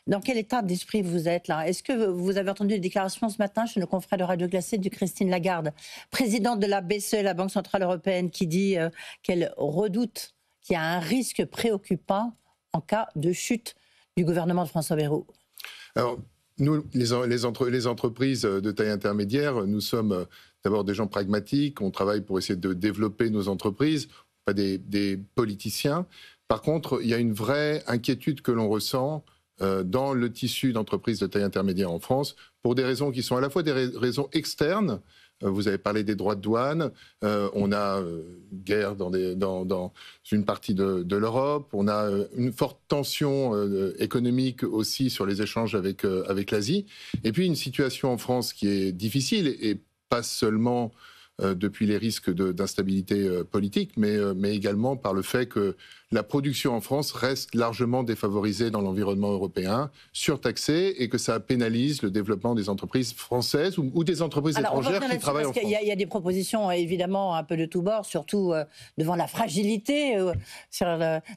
Dans quel état d'esprit vous êtes là? Est-ce que vous avez entendu une déclaration ce matin chez nos confrères de Radio Glacée de Christine Lagarde, présidente de la BCE, la Banque Centrale Européenne, qui dit qu'elle redoute qu'il y a un risque préoccupant en cas de chute du gouvernement de François Bayrou? Alors, nous, les entreprises de taille intermédiaire, nous sommes d'abord des gens pragmatiques, on travaille pour essayer de développer nos entreprises, pas des politiciens. Par contre, il y a une vraie inquiétude que l'on ressent dans le tissu d'entreprises de taille intermédiaire en France, pour des raisons qui sont à la fois des raisons externes. Vous avez parlé des droits de douane, on a guerre dans une partie de l'Europe, on a une forte tension économique aussi sur les échanges avec l'Asie, et puis une situation en France qui est difficile, et pas seulement depuis les risques d'instabilité politique, mais également par le fait que la production en France reste largement défavorisée dans l'environnement européen, surtaxée, et que ça pénalise le développement des entreprises françaises ou des entreprises étrangères qui travaillent en France. Il y a des propositions évidemment un peu de tous bords, surtout devant la fragilité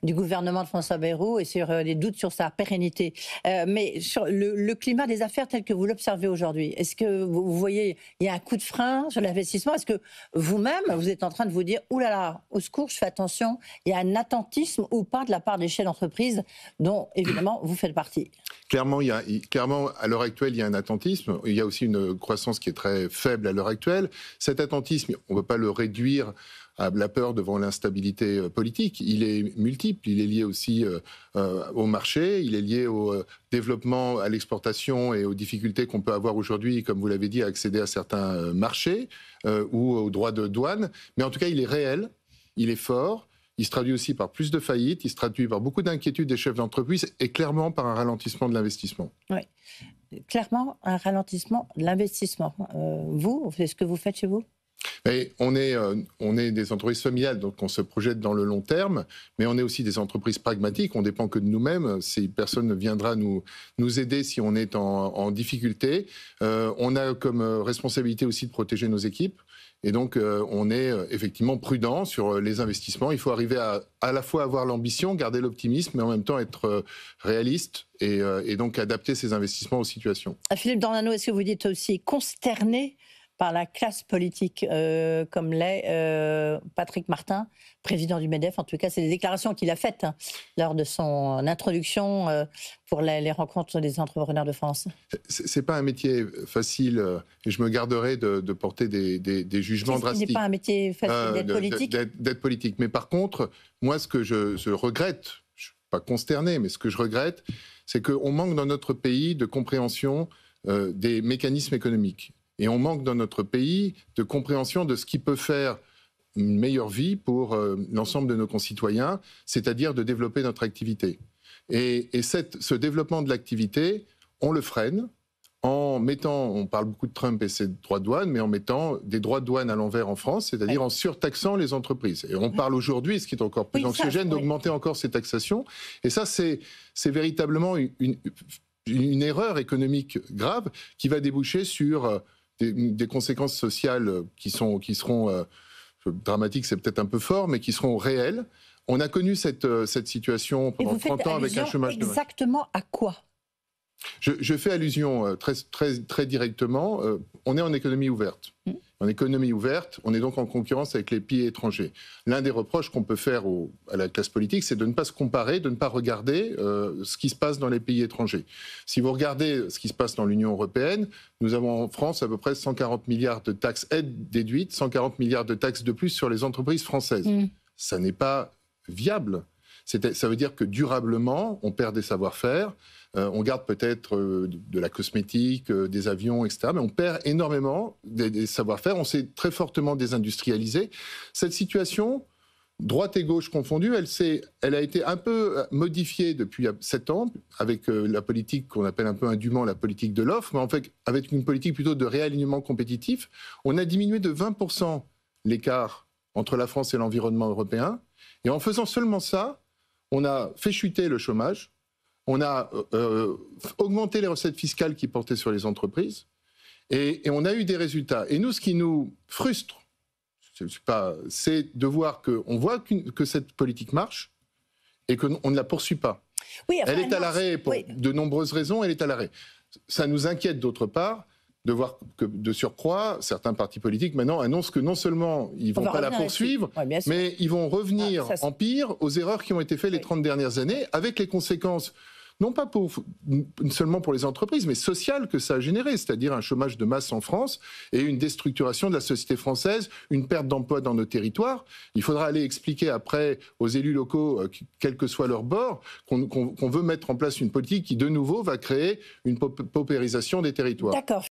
du gouvernement de François Bayrou et sur les doutes sur sa pérennité. Mais sur le climat des affaires tel que vous l'observez aujourd'hui, est-ce que vous voyez, il y a un coup de frein sur l'investissement? Est-ce que vous-même, vous êtes en train de vous dire, oulala, là là, au secours, je fais attention, il y a un attentisme ou pas de la part des chefs d'entreprise dont, évidemment, vous faites partie? Clairement, à l'heure actuelle, il y a un attentisme. Il y a aussi une croissance qui est très faible à l'heure actuelle. Cet attentisme, on ne peut pas le réduire à la peur devant l'instabilité politique. Il est multiple. Il est lié aussi au marché, il est lié au développement, à l'exportation et aux difficultés qu'on peut avoir aujourd'hui, comme vous l'avez dit, à accéder à certains marchés ou aux droits de douane. Mais en tout cas, il est réel, il est fort. Il se traduit aussi par plus de faillites, il se traduit par beaucoup d'inquiétudes des chefs d'entreprise et clairement par un ralentissement de l'investissement. Oui, clairement un ralentissement de l'investissement. Vous, c'est ce que vous faites chez vous? Mais on est des entreprises familiales, donc on se projette dans le long terme, mais on est aussi des entreprises pragmatiques, on ne dépend que de nous-mêmes, personne ne viendra nous aider si on est en difficulté. On a comme responsabilité aussi de protéger nos équipes. Et donc, on est effectivement prudent sur les investissements. Il faut arriver à la fois avoir l'ambition, garder l'optimisme, mais en même temps être réaliste et donc adapter ses investissements aux situations. Philippe Dornano, est-ce que vous dites aussi consterné par la classe politique, comme l'est Patrick Martin, président du MEDEF? En tout cas, c'est des déclarations qu'il a faites lors de son introduction pour les rencontres des entrepreneurs de France. C'est pas un métier facile, et je me garderai de porter des jugements drastiques. Ce n'est pas un métier facile d'être politique. D'être politique. Mais par contre, moi, ce que je regrette, je suis pas consterné, mais ce que je regrette, c'est qu'on manque dans notre pays de compréhension des mécanismes économiques. Et on manque dans notre pays de compréhension de ce qui peut faire une meilleure vie pour l'ensemble de nos concitoyens, c'est-à-dire de développer notre activité. Et ce développement de l'activité, on le freine en mettant, on parle beaucoup de Trump et ses droits de douane, mais en mettant des droits de douane à l'envers en France, c'est-à-dire en surtaxant les entreprises. Et on parle aujourd'hui, ce qui est encore plus anxiogène, d'augmenter encore ces taxations. Et ça, c'est véritablement une erreur économique grave qui va déboucher sur des conséquences sociales qui seront dramatiques, c'est peut-être un peu fort, mais qui seront réelles. On a connu cette situation pendant 30 ans avec un chômage de masse. Exactement à quoi? Je fais allusion très directement. On est en économie ouverte. En économie ouverte, on est donc en concurrence avec les pays étrangers. L'un des reproches qu'on peut faire à la classe politique, c'est de ne pas se comparer, de ne pas regarder ce qui se passe dans les pays étrangers. Si vous regardez ce qui se passe dans l'Union européenne, nous avons en France à peu près 140 milliards de taxes aides déduites, 140 milliards de taxes de plus sur les entreprises françaises. Ça n'est pas viable. Ça veut dire que durablement, on perd des savoir-faire. On garde peut-être de la cosmétique, des avions, etc. Mais on perd énormément des savoir-faire. On s'est très fortement désindustrialisé. Cette situation, droite et gauche confondues, elle a été un peu modifiée depuis 7 ans avec la politique qu'on appelle un peu indûment la politique de l'offre, mais en fait avec une politique plutôt de réalignement compétitif. On a diminué de 20% l'écart entre la France et l'environnement européen. Et en faisant seulement ça, on a fait chuter le chômage, on a augmenté les recettes fiscales qui portaient sur les entreprises, et on a eu des résultats. Et nous, ce qui nous frustre, c'est de voir que cette politique marche et qu'on ne la poursuit pas. Oui, enfin, elle est à non, l'arrêt pour oui. de nombreuses raisons, elle est à l'arrêt. Ça nous inquiète d'autre part de voir que, de surcroît, certains partis politiques maintenant annoncent que non seulement ils ne vont pas la poursuivre, mais ils vont revenir en pire aux erreurs qui ont été faites les 30 dernières années, avec les conséquences, non pas seulement pour les entreprises, mais sociales que ça a généré, c'est-à-dire un chômage de masse en France et une déstructuration de la société française, une perte d'emploi dans nos territoires. Il faudra aller expliquer après aux élus locaux, quel que soit leur bord, qu'on veut mettre en place une politique qui, de nouveau, va créer une paupérisation des territoires. D'accord.